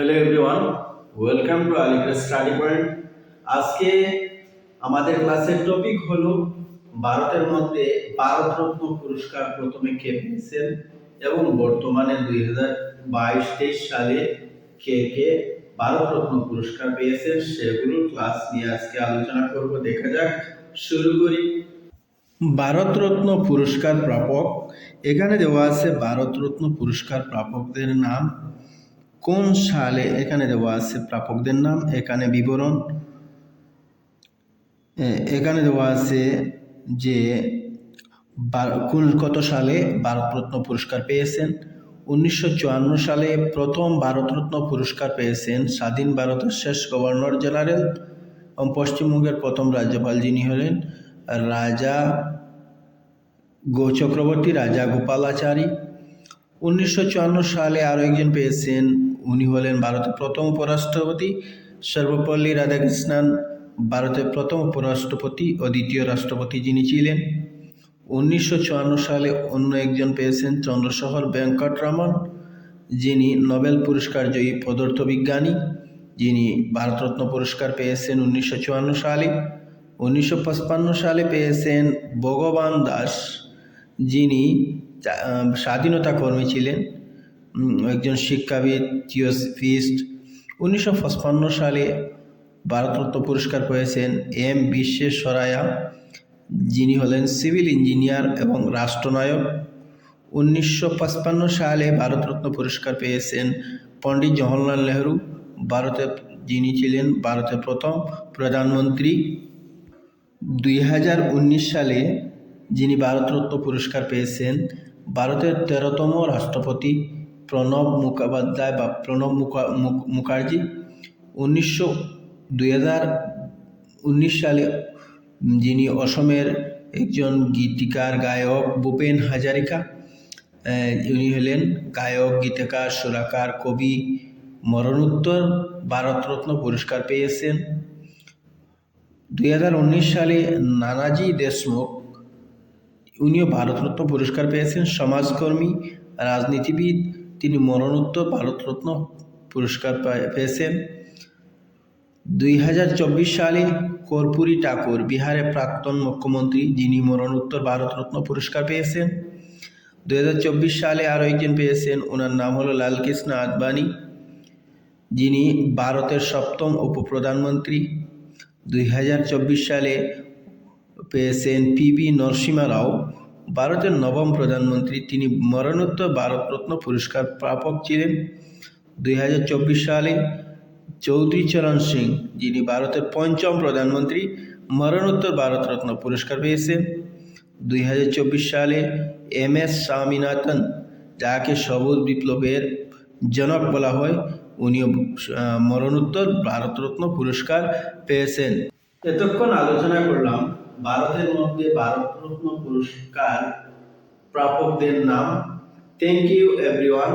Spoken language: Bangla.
Hello everyone, welcome to Alika study point. আজকে আমাদের ক্লাসের টপিক হলো ভারতের মধ্যে ভারতরত্ন পুরস্কার প্রথমে কে পেয়েছেন এবং বর্তমানে 2022-23 সালে কে কে ভারতরত্ন পুরস্কার পেয়েছেন সেগুলো ক্লাস নিয়ে আজকে আলোচনা করব। দেখা যাক, শুরু করি। ভারতরত্ন পুরস্কার প্রাপক, এখানে দেওয়া আছে ভারতরত্ন পুরস্কার প্রাপকদের নাম, কোন সালে এখানে দেওয়া আছে প্রাপকদের নাম, এখানে বিবরণ, এখানে দেওয়া আছে যে কত সালে ভারতরত্ন পুরস্কার পেয়েছেন। 1954 সালে প্রথম ভারতরত্ন পুরস্কার পেয়েছেন স্বাধীন ভারতের শেষ গভর্নর জেনারেল এবং পশ্চিমবঙ্গের প্রথম রাজ্যপাল, যিনি হলেন রাজা চক্রবর্তী রাজা গোপালাচারী। 1954 সালে আরও একজন পেয়েছেন, উনি হলেন ভারতের প্রথম উপরাষ্ট্রপতি সর্বপল্লী রাধাকৃষ্ণন, ভারতের প্রথম উপরাষ্ট্রপতি ও দ্বিতীয় রাষ্ট্রপতি যিনি ছিলেন। 1954 সালে অন্য একজন পেয়েছেন চন্দ্রশেখর ভেঙ্কটরমন, যিনি নোবেল পুরস্কার জয়ী পদার্থবিজ্ঞানী, যিনি ভারতরত্ন পুরস্কার পেয়েছেন 1954 সালে। 1955 সালে পেয়েছেন ভগবান দাস, যিনি স্বাধীনতা কর্মী ছিলেন, একজন শিক্ষাবিদ, থিওসফিস্ট। 1955 সালে ভারতরত্ন পুরস্কার পেয়েছেন এম বিশ্বেশ্বরায়া, যিনি হলেন সিভিল ইঞ্জিনিয়ার এবং রাষ্ট্রনায়ক। 1955 সালে ভারতরত্ন পুরস্কার পেয়েছেন পণ্ডিত জওহরলাল নেহরু, যিনি ছিলেন ভারতের প্রথম প্রধানমন্ত্রী। 2019 সালে যিনি ভারতরত্ন পুরস্কার পেয়েছেন ভারতের 13তম রাষ্ট্রপতি প্রণব মুখার্জি। 2019 সালে যিনি অসমের একজন গীতিকার গায়ক ভূপেন হাজারিকা, উনি হলেন গায়ক, গীতিকার, সুরকার, কবি, মরণোত্তর ভারতরত্ন পুরস্কার পেয়েছেন। 2019 সালে নানাজি দেশমুখ, উনিও ভারতরত্ন পুরস্কার পেয়েছেন, সমাজকর্মী, রাজনীতিবিদ, তিনি মরণোত্তর ভারতরত্ন পুরস্কার পেয়েছেন। 2024 সালে কর্পূরী ঠাকুর, বিহারের প্রাক্তন মুখ্যমন্ত্রী, যিনি মরণোত্তর ভারতরত্ন পুরস্কার পেয়েছেন। 2024 সালে আরও একজন পেয়েছেন, ওনার নাম হলো লালকৃষ্ণ আদবানি, যিনি ভারতের 7ম উপপ্রধানমন্ত্রী। 2024 সালে পেয়েছেন পিবি নরসিমহা রাও, ভারতের 9ম প্রধানমন্ত্রী, তিনি মরণোত্তর ভারতরত্ন পুরস্কার প্রাপক ছিলেন। 2024 সালে চৌধুরী চরণ সিং, যিনি ভারতের 5ম প্রধানমন্ত্রী, মরণোত্তর ভারতরত্ন পুরস্কার পেয়েছেন। 2024 সালে এম এস স্বামীনাথন, যাকে সবুজ বিপ্লবের জনক বলা হয়, উনিও মরণোত্তর ভারতরত্ন পুরস্কার পেয়েছেন। এতক্ষণ আলোচনা করলাম ভারতের মধ্যে ভারতরত্ন পুরস্কার প্রাপকদের নাম। Thank you everyone.